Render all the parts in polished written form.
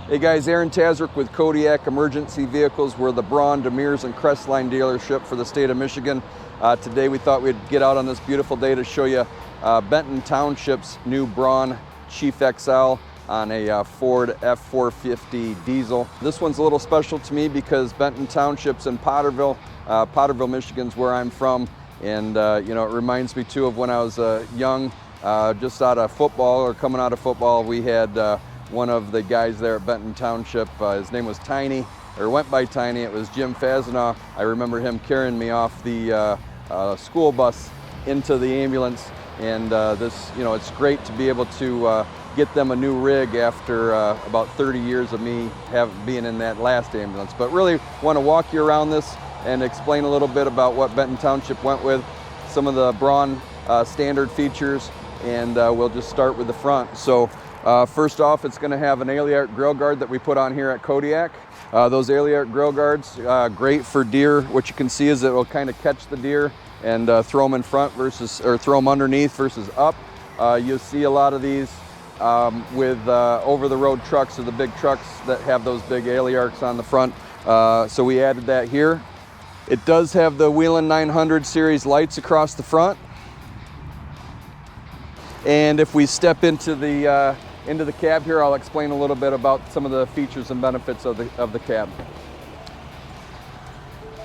Hey guys, Aaron Tazrick with Kodiak Emergency Vehicles. We're the Braun, Demers, and Crestline dealership for the state of Michigan. Today we thought we'd get out on this beautiful day to show you Benton Township's new Braun Chief XL on a Ford F450 diesel. This one's a little special to me because Benton Township's in Potterville. Potterville, Michigan's where I'm from, and you know, it reminds me too of when I was young, just out of football or coming out of football. We had one of the guys there at Benton Township, his name was Tiny, or went by Tiny. It was Jim Fazanaugh. I remember him carrying me off the school bus into the ambulance, and this, you know, it's great to be able to get them a new rig after about 30 years of me being in that last ambulance. But really want to walk you around this and explain a little bit about what Benton Township went with, some of the Braun standard features, and we'll just start with the front. So first off, it's going to have an Aliart grill guard that we put on here at Kodiak. Those Aliart grill guards, great for deer. What you can see is it will kind of catch the deer and throw them in front versus, or throw them underneath versus up. You'll see a lot of these with over-the-road trucks, or the big trucks that have those big Aliarts on the front. So we added that here. It does have the Whelen 900 series lights across the front. And if we step into the cab here, I'll explain a little bit about some of the features and benefits of the cab.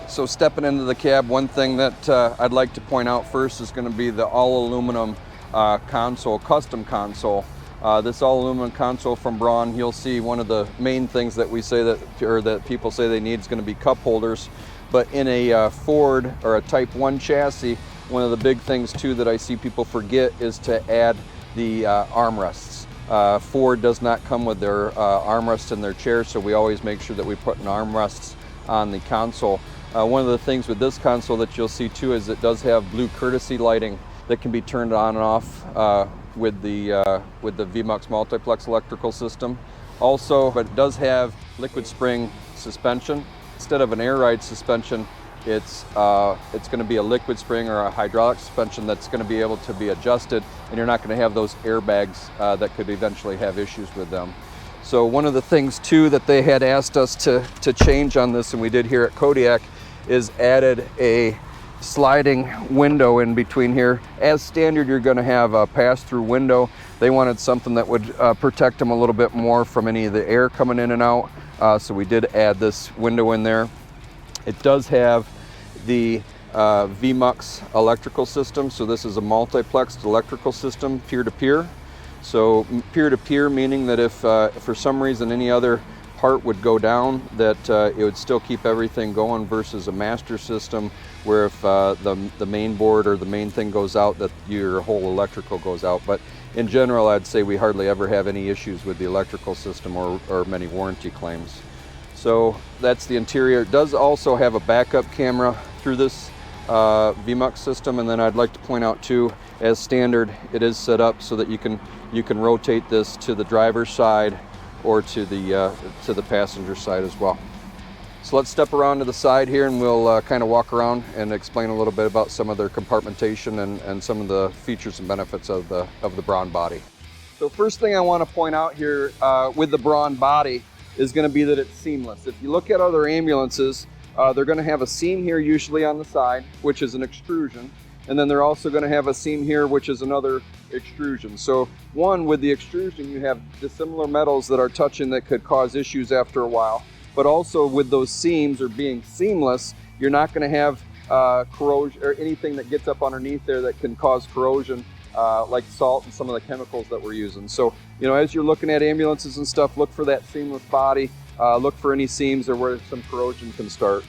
So stepping into the cab, one thing that I'd like to point out first is going to be the all aluminum console, custom console. This all aluminum console from Braun, you'll see one of the main things that we say that people say they need is going to be cup holders. But in a Ford or a Type 1 chassis, one of the big things too that I see people forget is to add the armrests. Ford does not come with their armrests in their chairs, so we always make sure that we put an armrests on the console. One of the things with this console that you'll see too is it does have blue courtesy lighting that can be turned on and off with the VMUX multiplex electrical system. Also, but it does have liquid spring suspension. Instead of an air ride suspension, it's going to be a liquid spring or a hydraulic suspension that's going to be able to be adjusted, and you're not going to have those airbags that could eventually have issues with them. So one of the things too that they had asked us to change on this, and we did here at Kodiak, is added a sliding window in between here. As standard, you're going to have a pass-through window. They wanted something that would protect them a little bit more from any of the air coming in and out. So we did add this window in there. It does have the VMUX electrical system. So this is a multiplexed electrical system, peer-to-peer. So peer-to-peer meaning that if for some reason any other part would go down, that it would still keep everything going, versus a master system where if the main board or the main thing goes out, that your whole electrical goes out. But in general, I'd say we hardly ever have any issues with the electrical system or many warranty claims. So that's the interior. It does also have a backup camera through this VMUX system, and then I'd like to point out too, as standard, it is set up so that you can rotate this to the driver's side or to the passenger side as well. So let's step around to the side here, and we'll kind of walk around and explain a little bit about some of their compartmentation and some of the features and benefits of the Braun body. So first thing I want to point out here with the Braun body is going to be that it's seamless. If you look at other ambulances, they're going to have a seam here usually on the side, which is an extrusion, and then they're also going to have a seam here, which is another extrusion. So one, with the extrusion, you have dissimilar metals that are touching that could cause issues after a while. But also with those seams, or being seamless, you're not going to have corrosion or anything that gets up underneath there that can cause corrosion, like salt and some of the chemicals that we're using. So, you know, as you're looking at ambulances and stuff, look for that seamless body. Look for any seams or where some corrosion can start.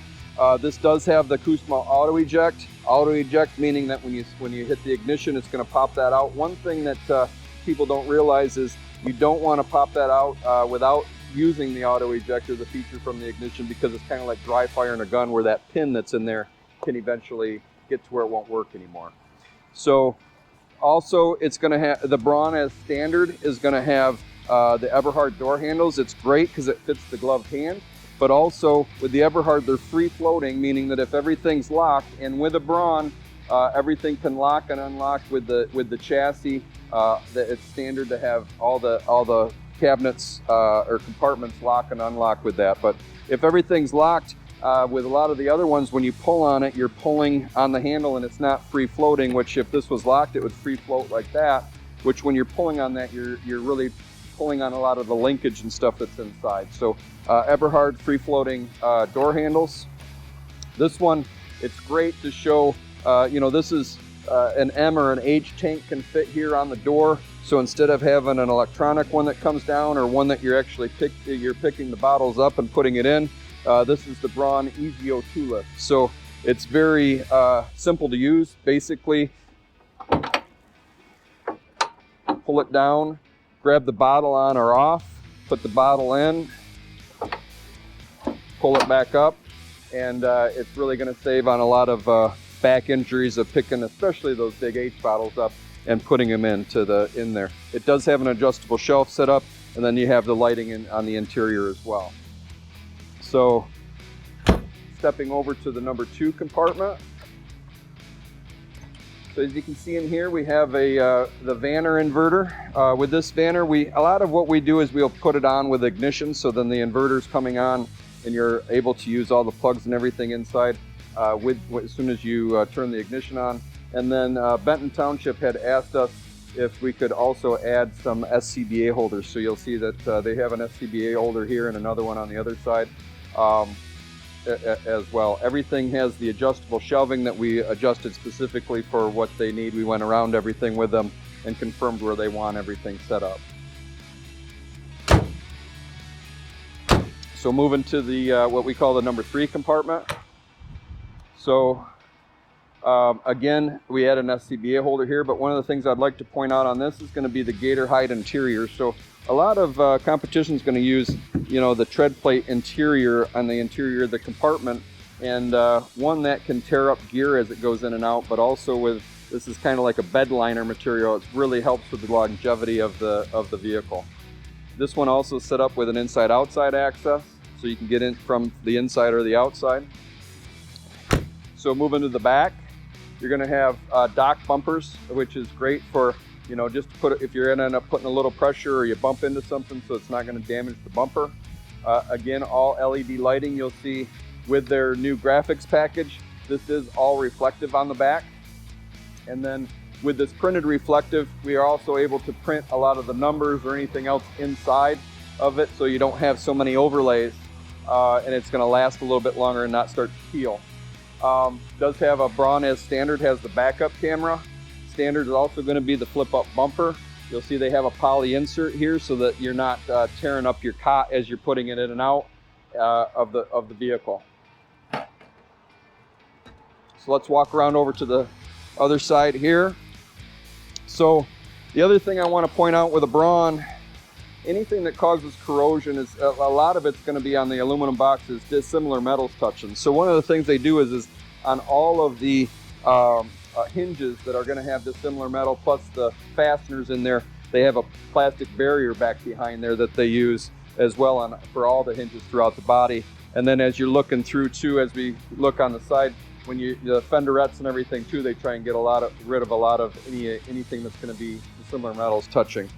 This does have the KUSMA auto eject. Auto eject meaning that when you hit the ignition, it's going to pop that out. One thing that people don't realize is you don't want to pop that out without using the auto ejector, the feature from the ignition, because it's kind of like dry firing a gun, where that pin that's in there can eventually get to where it won't work anymore. So also, it's going to have the Braun as standard is going to have the Eberhard door handles. It's great because it fits the gloved hand, but also with the Eberhard, they're free floating, meaning that if everything's locked, and with a Braun, everything can lock and unlock with the chassis. That it's standard to have all the cabinets or compartments lock and unlock with that. But if everything's locked, with a lot of the other ones, when you pull on it, you're pulling on the handle and it's not free floating, which if this was locked, it would free float like that, which when you're pulling on that, you're really pulling on a lot of the linkage and stuff that's inside. So Eberhard free floating door handles. This one, it's great to show, this is an M or an H tank can fit here on the door. So instead of having an electronic one that comes down or one that you're actually picking the bottles up and putting it in, this is the Braun Easy O2 lift. So it's very simple to use. Basically, pull it down, grab the bottle on or off, put the bottle in, pull it back up, and it's really going to save on a lot of back injuries of picking especially those big H bottles up and putting them in there. It does have an adjustable shelf set up, and then you have the lighting on the interior as well. So stepping over to the number 2 compartment. So as you can see in here, we have the Vanner inverter. With this Vanner, a lot of what we do is we'll put it on with ignition, so then the inverter's coming on and you're able to use all the plugs and everything inside as soon as you turn the ignition on. And then Benton Township had asked us if we could also add some SCBA holders. So you'll see that they have an SCBA holder here and another one on the other side as well. Everything has the adjustable shelving that we adjusted specifically for what they need. We went around everything with them and confirmed where they want everything set up. So moving to the what we call the number 3 compartment. So again, we had an SCBA holder here, but one of the things I'd like to point out on this is going to be the Gator Hide interior. So a lot of competition is going to use, the tread plate interior on the interior of the compartment, and one that can tear up gear as it goes in and out, but also this is kind of like a bed liner material. It really helps with the longevity of the vehicle. This one also set up with an inside-outside access, so you can get in from the inside or the outside. So moving to the back, you're going to have dock bumpers, which is great for, just to if you're going to end up putting a little pressure or you bump into something, so it's not going to damage the bumper. Again, all LED lighting you'll see with their new graphics package. This is all reflective on the back. And then with this printed reflective, we are also able to print a lot of the numbers or anything else inside of it, so you don't have so many overlays, and it's going to last a little bit longer and not start to peel. Does have a Braun as standard, has the backup camera. Standard is also going to be the flip-up bumper. You'll see they have a poly insert here so that you're not tearing up your cot as you're putting it in and out of the vehicle. So let's walk around over to the other side here. So the other thing I want to point out with a Braun, anything that causes corrosion is a lot of it's going to be on the aluminum boxes, dissimilar metals touching. So one of the things they do is on all of the hinges that are going to have dissimilar metal, plus the fasteners in there, they have a plastic barrier back behind there that they use as well for all the hinges throughout the body. And then as you're looking through too, as we look on the side, when the fenderettes and everything too, they try and get rid of a lot of anything that's going to be dissimilar metals touching.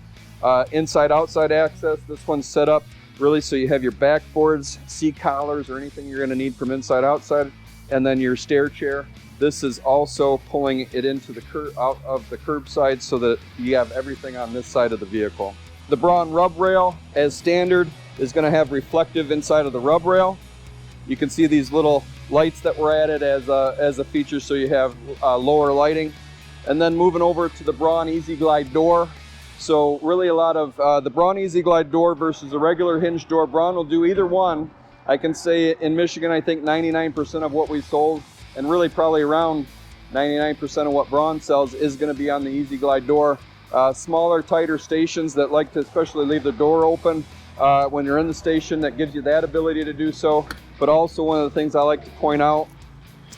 Inside outside access, this one's set up really so you have your backboards, seat collars, or anything you're going to need from inside outside, and then your stair chair. This is also pulling it into the out of the curbside so that you have everything on this side of the vehicle. The Braun rub rail, as standard, is going to have reflective inside of the rub rail. You can see these little lights that were added as a feature, so you have lower lighting. And then moving over to the Braun Easy Glide door. So really a lot of the Braun Easy Glide door versus a regular hinge door. Braun will do either one. I can say in Michigan, I think 99% of what we sold, and really probably around 99% of what Braun sells, is going to be on the Easy Glide door. Smaller, tighter stations that like to especially leave the door open when you're in the station, that gives you that ability to do so. But also one of the things I like to point out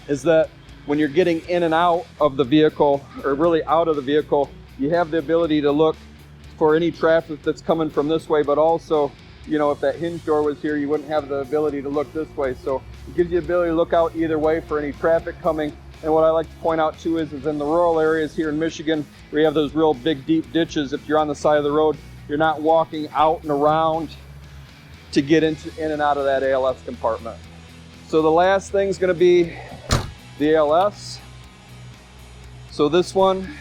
is that when you're getting in and out of the vehicle, or really out of the vehicle, you have the ability to look for any traffic that's coming from this way, but also, if that hinge door was here, you wouldn't have the ability to look this way. So it gives you the ability to look out either way for any traffic coming. And what I like to point out too is in the rural areas here in Michigan, where you have those real big deep ditches, if you're on the side of the road, You're not walking out and around to get in and out of that ALS compartment. So the last thing is going to be the ALS. So this one,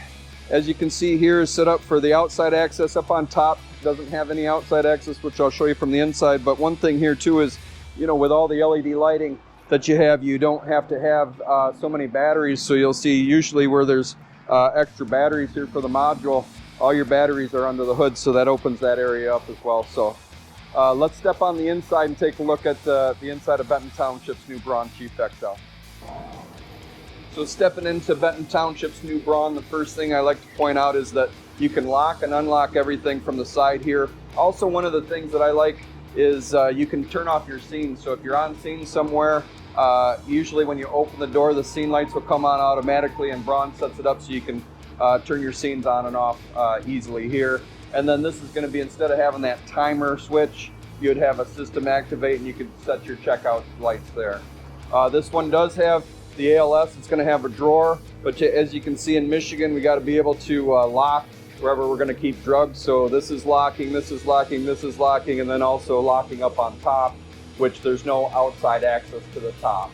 as you can see here, is set up for the outside access up on top. Doesn't have any outside access, which I'll show you from the inside. But one thing here too is, you know, with all the LED lighting that you don't have to have so many batteries. So you'll see usually where there's extra batteries here for the module, all your batteries are under the hood, so that opens that area up as well. So let's step on the inside and take a look at the inside of Benton Township's new Braun Chief XL. So stepping into Benton Township's new Braun, the first thing I like to point out is that you can lock and unlock everything from the side here. Also, one of the things that I like is you can turn off your scenes. So if you're on scene somewhere, usually when you open the door, the scene lights will come on automatically, and Braun sets it up so you can turn your scenes on and off easily here. And then this is going to be, instead of having that timer switch, you'd have a system activate and you could set your checkout lights there. This one does have the ALS. It's going to have a drawer, but as you can see in Michigan, we got to be able to lock wherever we're going to keep drugs. So this is locking, this is locking, this is locking, and then also locking up on top, which there's no outside access to the top.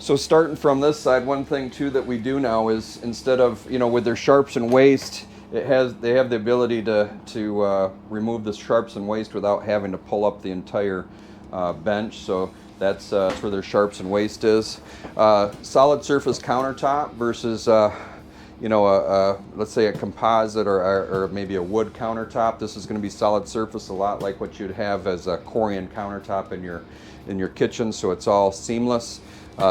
So starting from this side, one thing too that we do now is, instead of, you know, with their sharps and waste, they have the ability to remove the sharps and waste without having to pull up the entire bench. So that's where their sharps and waste is. Solid surface countertop versus you know, let's say a composite or maybe a wood countertop. This is going to be solid surface, a lot like what you'd have as a Corian countertop in your kitchen. So it's all seamless.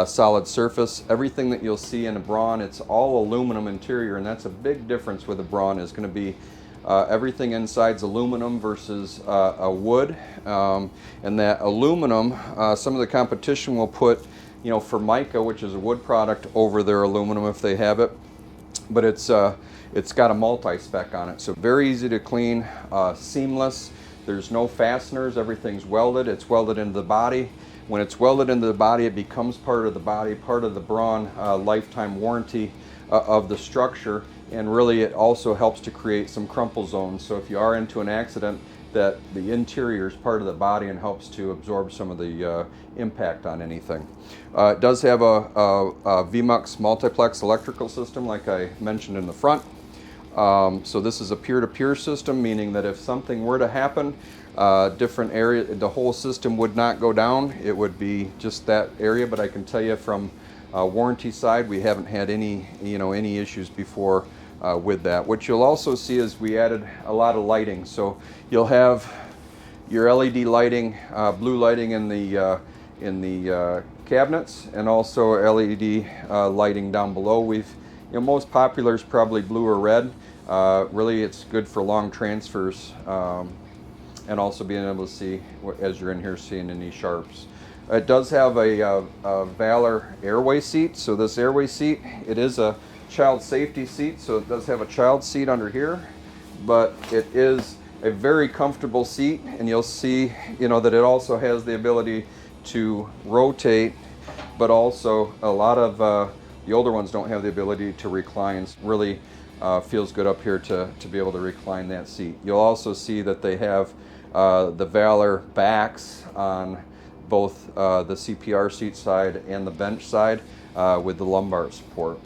Solid surface. Everything that you'll see in a Braun, it's all aluminum interior, and that's a big difference with a Braun. Is going to be everything inside's aluminum versus a wood, and that aluminum, some of the competition will put, you know, Formica, which is a wood product, over their aluminum if they have it, but it's got a multi-spec on it, so very easy to clean, seamless. There's no fasteners, everything's welded. It's welded into the body. When it's welded into the body, it becomes part of the body, part of the Braun lifetime warranty of the structure, and really it also helps to create some crumple zones. So if you are into an accident, that the interior is part of the body and helps to absorb some of the impact on anything. It does have a VMUX multiplex electrical system, like I mentioned in the front. So this is a peer-to-peer system, meaning that if something were to happen, different area, the whole system would not go down. It would be just that area. But I can tell you from warranty side, we haven't had any issues before with that. What you'll also see is we added a lot of lighting. So you'll have your LED lighting, blue lighting in the cabinets, and also LED lighting down below. Most popular is probably blue or red. Really, it's good for long transfers. And also being able to see, as you're in here, seeing any sharps. It does have a Valor airway seat. So this airway seat, it is a child safety seat, so it does have a child seat under here, but it is a very comfortable seat, and you'll see, that it also has the ability to rotate, but also a lot of the older ones don't have the ability to recline. It really feels good up here to be able to recline that seat. You'll also see that they have the Valor backs on both the CPR seat side and the bench side with the lumbar support.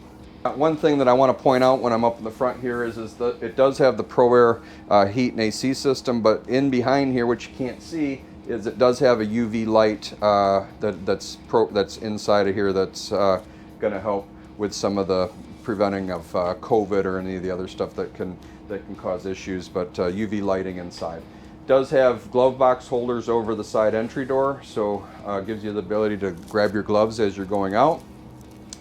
One thing that I want to point out when I'm up in the front here is that it does have the ProAir heat and AC system, but in behind here, which you can't see, is it does have a UV light that's inside of here that's going to help with some of the preventing of COVID or any of the other stuff that can cause issues, but UV lighting inside. Does have glove box holders over the side entry door, so gives you the ability to grab your gloves as you're going out.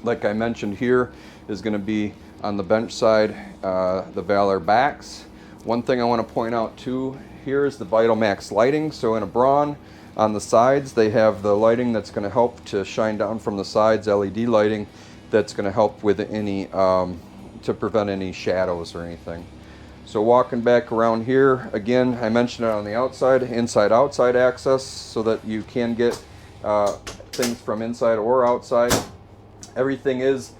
Like I mentioned, here is going to be on the bench side the Valor backs. One thing I want to point out too, here is the Vitalmax lighting. So in a Braun, on the sides they have the lighting that's going to help to shine down from the sides, LED lighting that's going to help with any to prevent any shadows or anything. So walking back around here, again, I mentioned it on the outside, inside-outside access, so that you can get things from inside or outside. Everything is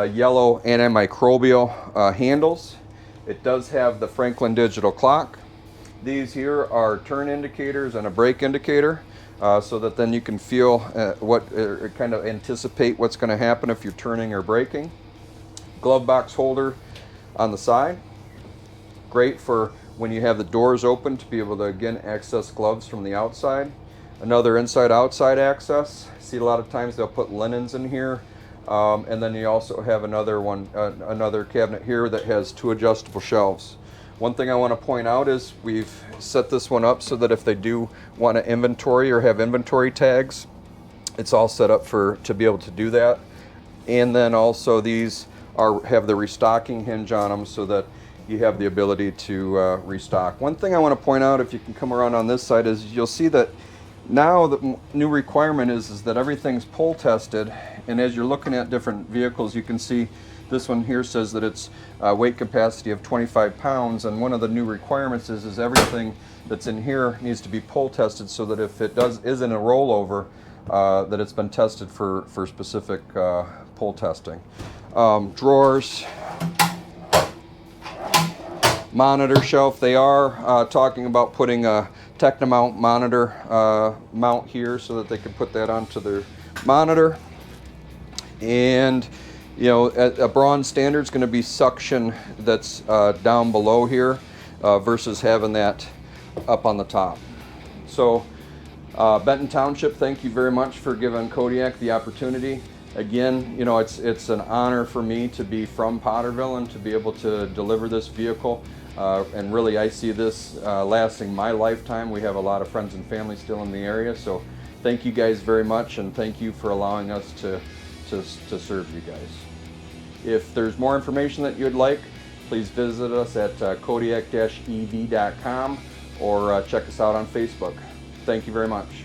yellow antimicrobial handles. It does have the Franklin digital clock. These here are turn indicators and a brake indicator, so that then you can feel kind of anticipate what's going to happen if you're turning or braking. Glove box holder on the side. Great for when you have the doors open to be able to again access gloves from the outside. Another inside-outside access. See, a lot of times they'll put linens in here, and then you also have another one, another cabinet here that has 2 adjustable shelves. One thing I want to point out is we've set this one up so that if they do want to inventory or have inventory tags, it's all set up to be able to do that. And then also these have the restocking hinge on them so that you have the ability to restock. One thing I want to point out, if you can come around on this side, is you'll see that now the new requirement is that everything's pull tested, and as you're looking at different vehicles, you can see this one here says that it's weight capacity of 25 pounds, and one of the new requirements is everything that's in here needs to be pull tested so that if it isn't a rollover, that it's been tested for specific pull testing. Drawers, monitor shelf. They are talking about putting a Technomount monitor mount here so that they can put that onto their monitor. And you know, a Braun standard is going to be suction that's down below here versus having that up on the top. So Benton Township, thank you very much for giving Kodiak the opportunity. Again, you know, it's an honor for me to be from Potterville and to be able to deliver this vehicle. And really, I see this lasting my lifetime. We have a lot of friends and family still in the area, so thank you guys very much, and thank you for allowing us to serve you guys. If there's more information that you'd like, please visit us at Kodiak-EV.com or check us out on Facebook. Thank you very much.